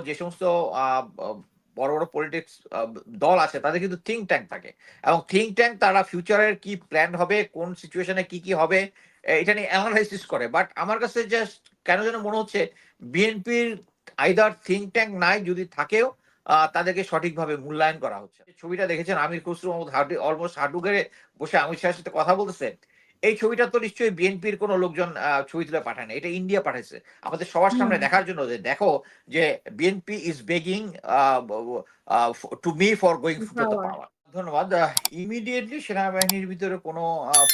যে সমস্ত বড় বড় পলিটিক্স দল আছে তাদের কিন্তু থিঙ্ক ট্যাঙ্ক থাকে, এবং থিঙ্ক ট্যাঙ্ক তারা ফিউচারের কি প্ল্যান হবে, কোন সিচুয়েশনে কি হবে এটা নিয়ে অ্যানালাইসিস করে। বাট আমার কাছে জাস্ট কেন যেন মনে হচ্ছে বিএনপির আইদার থিঙ্ক ট্যাঙ্ক নাই, যদি থাকেও তাদেরকে সঠিকভাবে মূল্যায়ন করা হচ্ছে। ছবিটা দেখেছেন আমির খসরু মাহমুদ অলমোস্ট হাঁটু গেড়ে বসে অমিত শাহের সাথে কথা বলতেছে। এই ছবিটা তো নিশ্চয়ই বিএনপির কোনো লোকজন ছবি তুলে পাঠায় না, এটা ইন্ডিয়া পাঠাইছে আমাদের সবার সামনে দেখার জন্য, যে দেখো যে BNP is begging to me for going to the পাওয়ার। ধন্যবাদ। ইমিডিয়েটলি সেনাবাহিনীর ভিতরে কোনো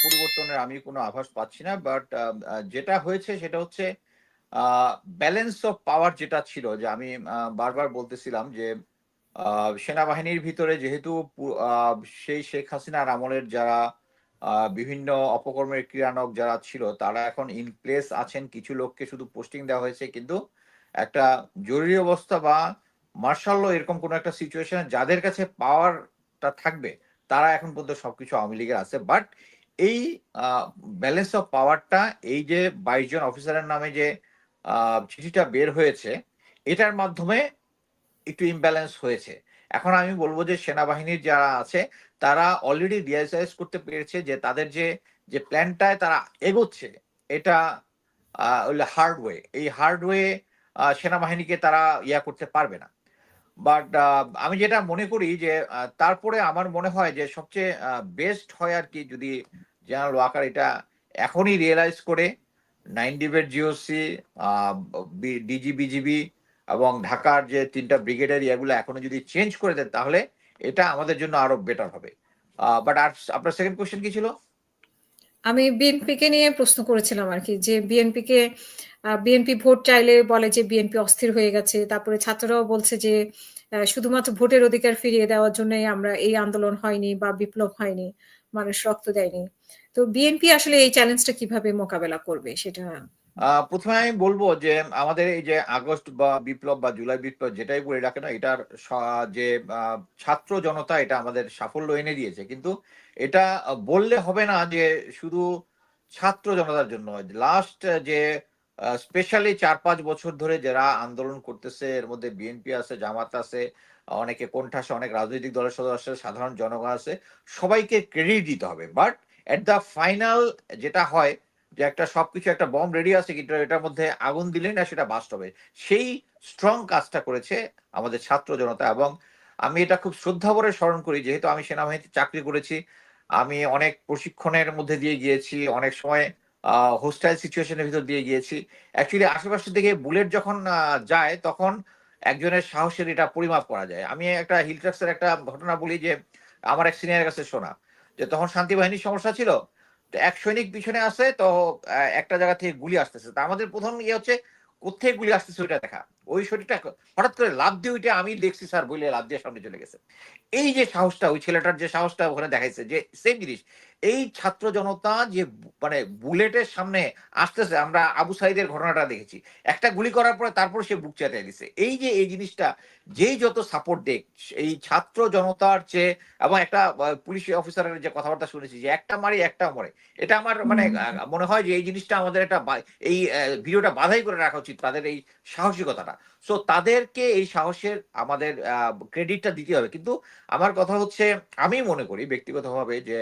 পরিবর্তনের আমি কোনো আভাস পাচ্ছি না, বাট যেটা হয়েছে সেটা হচ্ছে ব্যালেন্স অফ পাওয়ার যেটা ছিল, যে আমি বারবার বলতেছিলাম যে সেনাবাহিনীর ভিতরে যেহেতু সেই শেখ হাসিনার আমলের যারা বিভিন্ন অপকর্মের ক্রিয়ানক যারা ছিল তারা এখন ইন প্লেস আছেন, কিছু লোককে শুধু পোস্টিং দেওয়া হয়েছে, কিন্তু একটা জরুরি অবস্থা বা মার্শাল ল এরকম কোন একটা সিচুয়েশনে যাদের কাছে পাওয়ারটা থাকবে তারা এখন পর্যন্ত সবকিছু আওয়ামী লীগের আছে। বাট এই ব্যালেন্স অফ পাওয়ারটা, এই যে 22 জন অফিসারের নামে যে চিঠিটা বের হয়েছে, এটার মাধ্যমে একটু ইমব্যালেন্স হয়েছে। এখন আমি বলবো যে সেনাবাহিনীর যারা আছে তারা অলরেডি রিয়ালাইজ করতে পেরেছে যে তাদের যে প্ল্যানটায় তারা এগোচ্ছে এটা হার্ডওয়ে, এই হার্ডওয়ে সেনাবাহিনীকে তারা করতে পারবে না। বাট আমি যেটা মনে করি যে তারপরে আমার মনে হয় যে সবচেয়ে বেস্ট হয় আর কি, যদি জেনারেল ওয়াকার এটা এখনই রিয়েলাইজ করে 9 ডিবেট জিওসি, ডিজি বিজিবি এবং ঢাকার যে 3টা ব্রিগেডের এগুলো এখনো যদি চেঞ্জ করে দেন তাহলে এটা আমাদের জন্য আরো বেটার হবে। বাট আর আপনার সেকেন্ড কোশ্চেন কি ছিল? আমি বিএনপিকে নিয়ে প্রশ্ন করেছিলাম আর কি, যে বিএনপি ভোট চাইলে বলে যে বিএনপি অস্থির হয়ে গেছে, তারপরে ছাত্ররাও বলছে যে শুধুমাত্র ভোটের অধিকার ফিরিয়ে দেওয়ার জন্যই আমরা এই আন্দোলন হয়নি বা বিপ্লব হয়নি, মানুষ রক্ত দেয়নি। তো বিএনপি আসলে এই চ্যালেঞ্জটা কিভাবে মোকাবেলা করবে সেটা। প্রথমে আমি বলবো যে আমাদের এই যে আগস্ট বা বিপ্লব বা জুলাই বিপ্লব যেটাই বলে রাখে না, এটার যে ছাত্র জনতা এটা আমাদের সাফল্য এনে দিয়েছে, কিন্তু এটা বললে হবে না যে শুধু ছাত্র জনতার জন্য। লাস্ট যে স্পেশালি 4-5 বছর ধরে যারা আন্দোলন করতেছে, এর মধ্যে বিএনপি আছে, জামাত আছে, অনেকে কোণঠাসা, অনেক রাজনৈতিক দলের সদস্য আছে, সাধারণ জনগণ আছে, সবাইকে ক্রেডিট দিতে হবে। বাট এট দ্য ফাইনাল যেটা হয় যে একটা সবকিছু একটা বম রেডি আছে, কিন্তু এটার মধ্যে আগুন দিলেই না সেটা বাস্ট হবে, সেই স্ট্রং কাজটা করেছে আমাদের ছাত্র জনতা। এবং আমি এটা খুব শ্রদ্ধা ভরে স্মরণ করি, যেহেতু আমি সেনাবাহিনীতে চাকরি করেছি, আমি অনেক প্রশিক্ষণের মধ্যে দিয়ে গিয়েছি, অনেক সময় হোস্টাইল সিচুয়েশনের ভিতর দিয়ে গিয়েছি। অ্যাকচুয়ালি আশেপাশে থেকে বুলেট যখন যায় তখন একজনের সাহসের এটা পরিমাপ করা যায়। আমি একটা হিল ট্রাক্সের একটা ঘটনা বলি, যে আমার এক সিনিয়রের কাছে শোনা, যে তখন শান্তি বাহিনীর সমস্যা ছিল, তো এক সৈনিক পিছনে আছে, তো একটা জায়গা থেকে গুলি আসতেছে, তা আমাদের প্রথম হচ্ছে কোথেকে গুলি আসতেছে ওইটা দেখা। ওই শরীরটা হঠাৎ করে লাভ দিয়ে ওইটা আমি দেখছি স্যার বলে লাভ দিয়ে সামনে চলে গেছে। এই যে সাহসটা, ওই ছেলেটার যে সাহসটা ওখানে দেখাইছে, যে সেম জিনিস এই ছাত্র জনতা যে মানে বুলেটের সামনে আসতেছে। আমরা আবু সাইদের ঘটনাটা দেখেছি, একটা গুলি করার পরে তারপর সে বুক চাটিয়ে দিছে। এই যে এই জিনিসটা যেই যত সাপোর্ট দেখ এই ছাত্র জনতার চেয়ে, এবং একটা পুলিশ অফিসারের যে কথাবার্তা শুনেছি যে একটা মারি একটা মরে, এটা আমার মানে মনে হয় যে এই জিনিসটা আমাদের একটা এই ভিডিওটা বাধাই করে রাখা উচিত, তাদের এই সাহসিকতাটা। সো তাদেরকে এই সাহসের আমাদের ক্রেডিটটা দিতে হবে। কিন্তু আমার কথা হচ্ছে, আমি মনে করি ব্যক্তিগতভাবে যে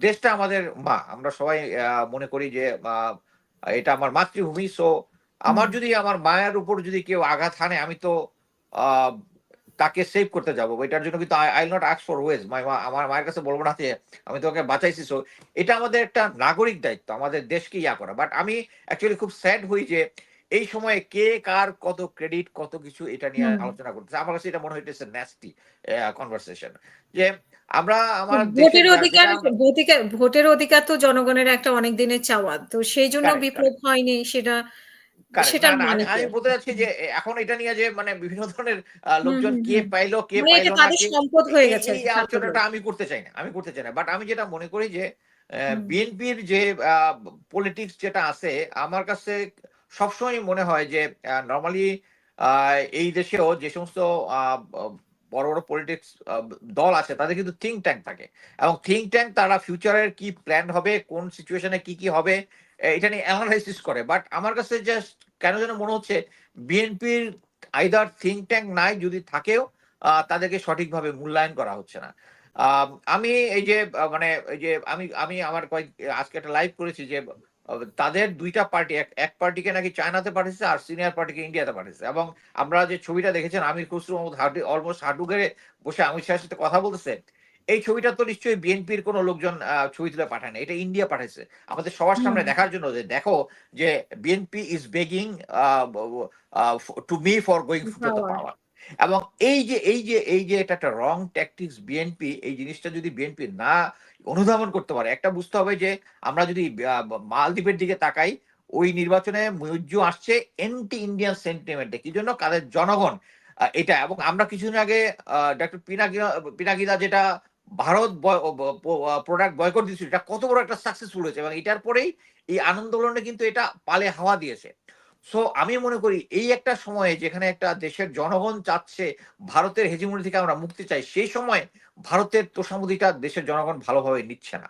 দেশটা আমাদের মা, আমরা সবাই মনে করি যে এটা আমার মাতৃভূমি। সো আমার যদি আমার মায়ের উপর যদি কেউ আঘাত হানে, আমি তো আহ, তাকে সেভ করতে যাবো, এটার জন্য কিন্তু I not ask for ways. আমার মায়ের কাছে বলবো না যে আমি তোকে বাঁচাইছি। সো এটা আমাদের একটা নাগরিক দায়িত্ব আমাদের দেশকে করা। বাট আমি অ্যাকচুয়ালি খুব স্যাড হই যে এই সময়ে কে কার কত ক্রেডিট কত কিছু এটা নিয়ে আলোচনা করতেছে। আমার কাছে এটা মনে হইতেছে ন্যাস্টি কনভারসেশন, যে আমরা আমার দেশের ভোটের অধিকার তো জনগণের একটা অনেক দিনের চাওয়া, তো সেই জন্য বিপ্লব হয়নি সেটা। না না, আমি বলতে চাচ্ছি যে এখন এটা নিয়ে যে মানে বিভিন্ন ধরনের লোকজন কে পাইলো কে পাইলো না, সম্পদ হয়ে গেছে এই আলোচনাটা আমি করতে চাই না। বাট আমি যেটা মনে করি যে বিএনপির যে পলিটিক্স যেটা আছে, আমার কাছে সবসময় মনে হয় যে নর্মালি এই দেশেও যে সমস্ত বড় বড় পলিটিক্স দল আছে তাদের কিন্তু থিঙ্ক ট্যাঙ্ক থাকে, এবং থিঙ্ক ট্যাঙ্ক তারা ফিউচারের কি প্ল্যান হবে, কোন সিচুয়েশনে কি হবে এটা নিয়ে অ্যানালাইসিস করে। বাট আমার কাছে জাস্ট কেন যেন মনে হচ্ছে বিএনপির আইদার থিঙ্ক ট্যাঙ্ক নাই, যদি থাকেও তাদেরকে সঠিকভাবে মূল্যায়ন করা হচ্ছে না। আমি এই যে মানে এই যে আমি আমি আমার আজকে একটা লাইভ করেছি যে তাদের ২ টা পার্টি, এক পার্টিকে নাকি চায়নাতে পাঠিয়েছে আর সিনিয়র পার্টিকে ইন্ডিয়াতে পাঠিয়েছে। এবং আমরা যে ছবিটা দেখেছেন আমির খসরু মাহমুদ অলমোস্ট হাঁটু গেড়ে বসে অমিত শাহের সাথে কথা বলতেছে। এই ছবিটা তো নিশ্চয়ই বিএনপির কোন লোকজন ছবি তুলে পাঠায় না। এটা ইন্ডিয়া পাঠাইছে। আমাদের সবার হুম, সামনে দেখার জন্য যে দেখো যে BNP is begging to me for going to the power. Power. এবং এই যে এটা একটা রং ট্যাকটিক্স বিএনপি, এই জিনিসটা যদি বিএনপি না অনুধাবন করতে পারে, একটা বুঝতে হবে যে আমরা যদি মালদ্বীপের দিকে তাকাই, ওই নির্বাচনে মৌর্য আসছে এন্টি ইন্ডিয়ান সেন্টিমেন্টে। কি জন্য? কাদের জনগণ এটা। এবং আমরা কিছুদিন আগে ডক্টর পিনাকিদা যেটা ভারত প্রোডাক্ট বয়কট দিয়েছিল, এটা কত বড় একটা সাকসেসফুল হয়েছে এবং এটার পরেই এই আন্দোলনে কিন্তু এটা পালে হাওয়া দিয়েছে। সো আমি মনে করি এই একটা সময়ে যেখানে একটা দেশের জনগণ চাচ্ছে ভারতের হেজিমনি থেকে আমরা মুক্তি চাই, সেই সময় ভারতের তোষামোদীটা দেশের জনগণ ভালোভাবে নিচ্ছে না।